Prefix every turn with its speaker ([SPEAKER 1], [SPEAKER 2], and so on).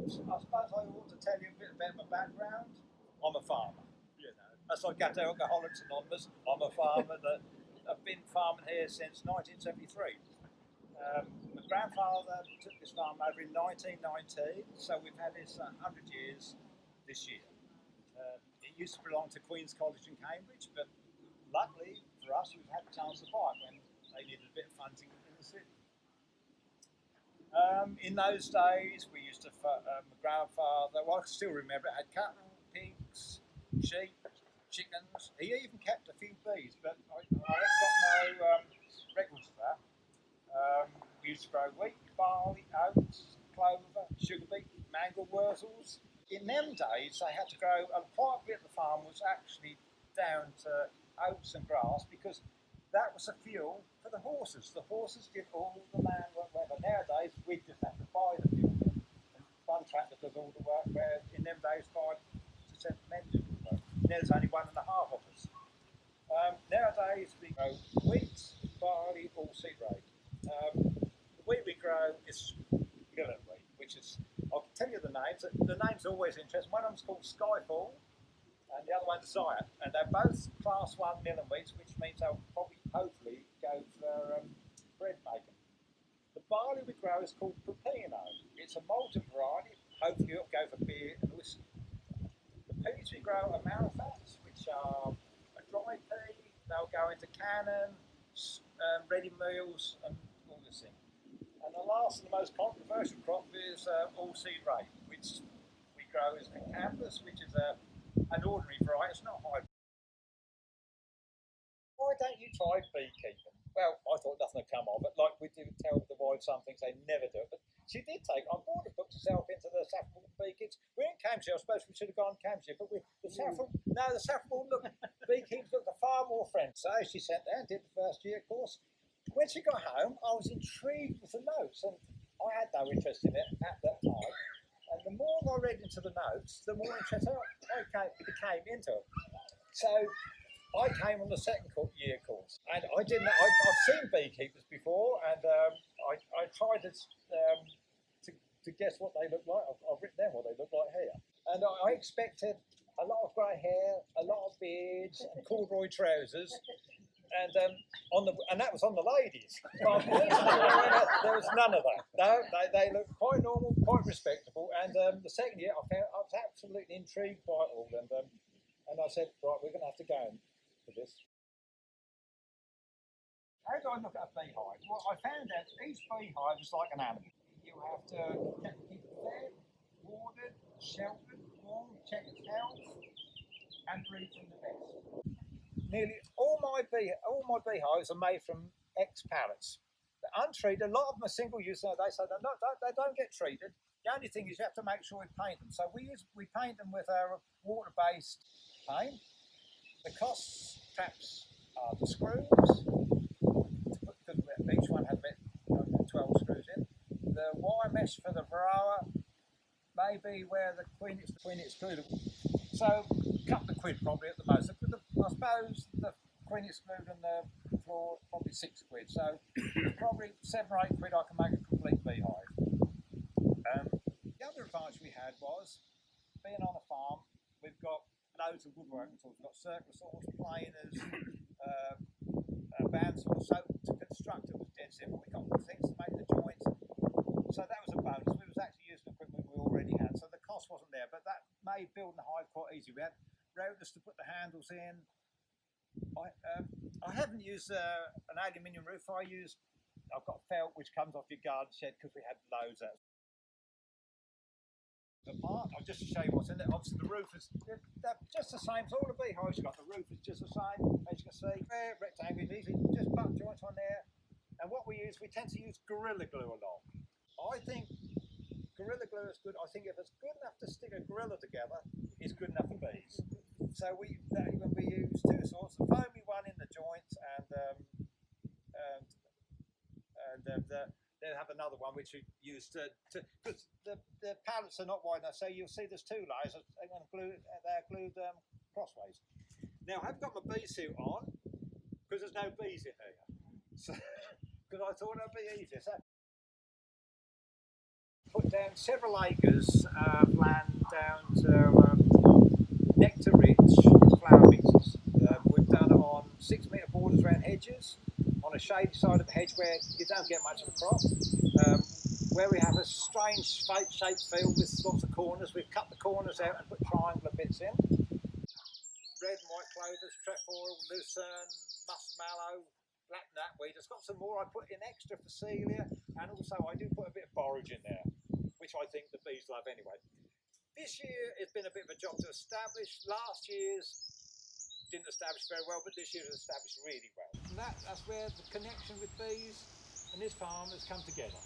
[SPEAKER 1] I suppose I ought to tell you a bit about my background. I'm a farmer. You know, that's like Alcoholics Anonymous. I'm a farmer that I've been farming here since 1973. My grandfather took this farm over in 1919, so we've had this 100 years this year. It used to belong to Queen's College in Cambridge, but luckily for us, we've had a chance to buy it when they needed a bit of funding in the city. In those days, we used to, my grandfather, well, I can still remember, it had cattle, pigs, sheep, chickens. He even kept a few bees, but I've got no records of that. We used to grow wheat, barley, oats, clover, sugar beet, mangel wurzels. In them days, they had to grow, quite a bit of the farm was actually down to oats and grass because that was the fuel for the horses. The horses did all the land work. But nowadays, we just have to buy the fuel. And one tractor does all the work, where in them days, 5 to 7 men did all the work. Now there's only 1.5 of us. Nowadays, we grow wheat, barley, all seed rate. The wheat we grow is millet wheat, which is, I'll tell you the names. The name's always interesting. One of them's called Skyfall, and the other one's Zion. And they're both class 1 millet wheats, which means they'll probably, hopefully, go for bread making. The barley we grow is called Pepino. It's a malted variety. Hopefully it'll go for beer and whiskey. The peas we grow are Marifats, which are a dry pea. They'll go into cannon, ready meals, and all this thing. And the last and the most controversial crop is all seed rape, which we grow as a campus, which is an ordinary variety. It's not hybrid. Why don't you try beekeeping? Well, I thought nothing would come of it. Like we do tell the wife some things, they never do. But she did take on board and booked herself into the Saffron beekeepers. We're in Cambridgeshire. I suppose we should have gone to Cambridgeshire, but the Saffron look, beekeepers look far more friendly. So she sat there and did the first year course. When she got home, I was intrigued with the notes, and I had no interest in it at that time. And the more I read into the notes, the more interested I became into it. So I came on the second year course, and I didn't. I've seen beekeepers before, and I tried to guess what they look like. I've written down what they look like here, and I expected a lot of grey hair, a lot of beards, and corduroy trousers. And that was on the ladies. But there was none of that. No, they looked quite normal, quite respectable. And the second year, I was absolutely intrigued by it all. And I said, right, we're going to have to go for this. How do I look at a beehive? Well, I found out each beehive is like an animal. You have to keep it fed, watered, sheltered, warm, check its health, and breed from the best. Nearly all my beehives are made from ex-pallets. They're untreated. A lot of them are single use. So they say they don't get treated. The only thing is you have to make sure we paint them. So we paint them with our water-based paint. The costs perhaps are the screws, because each one has about 12 screws in. The wire mesh for the varroa, maybe where the queen excluded. So a couple of quid probably at the most. I suppose the queen excluded and the floor probably 6 quid. So probably 7 or 8 quid I can make a complete beehive. The other advantage we had was being on a farm. We've got loads of woodworking tools. We've got circular saws, planers, bandsaws. So to construct it was dead simple. We got things to make the joints. So that was a bonus. We was actually using equipment we already had, so the cost wasn't there. But that made building the hive quite easy. We had routers to put the handles in. I haven't used an aluminium roof. I've got felt which comes off your garden shed because we had loads of it. Apart, I'll just show you what's in it. Obviously the roof is they're just the same as all the beehives you've got. The roof is just the same, as you can see. Rectangle, easy, just butt joints on there. And what we tend to use Gorilla Glue a lot. I think Gorilla Glue is good. I think if it's good enough to stick a gorilla together, it's good enough for bees. So we use 2 sorts, the foamy one in the joints, and then have another one which we use because the pallets are not wide enough. So you'll see there's 2 layers. They're glued crossways. Now I've got my bee suit on because there's no bees in here. So because I thought it'd be easier. So put down several acres of land down to nectar-rich flower mixes. We've done it on 6 metre borders around hedges, on a shady side of the hedge where you don't get much of a crop. Where we have a strange shaped field with lots of corners, we've cut the corners out and put triangular bits in. Red and white clovers, trefoil, lucerne, muskmallow, black knapweed. I've got some more I put in extra for celia, and also I do put a bit of borage in there, which I think the bees love anyway. This year it's been a bit of a job to establish. Last year's didn't establish very well, but this year has established really well. And that's where the connection with bees and this farm has come together.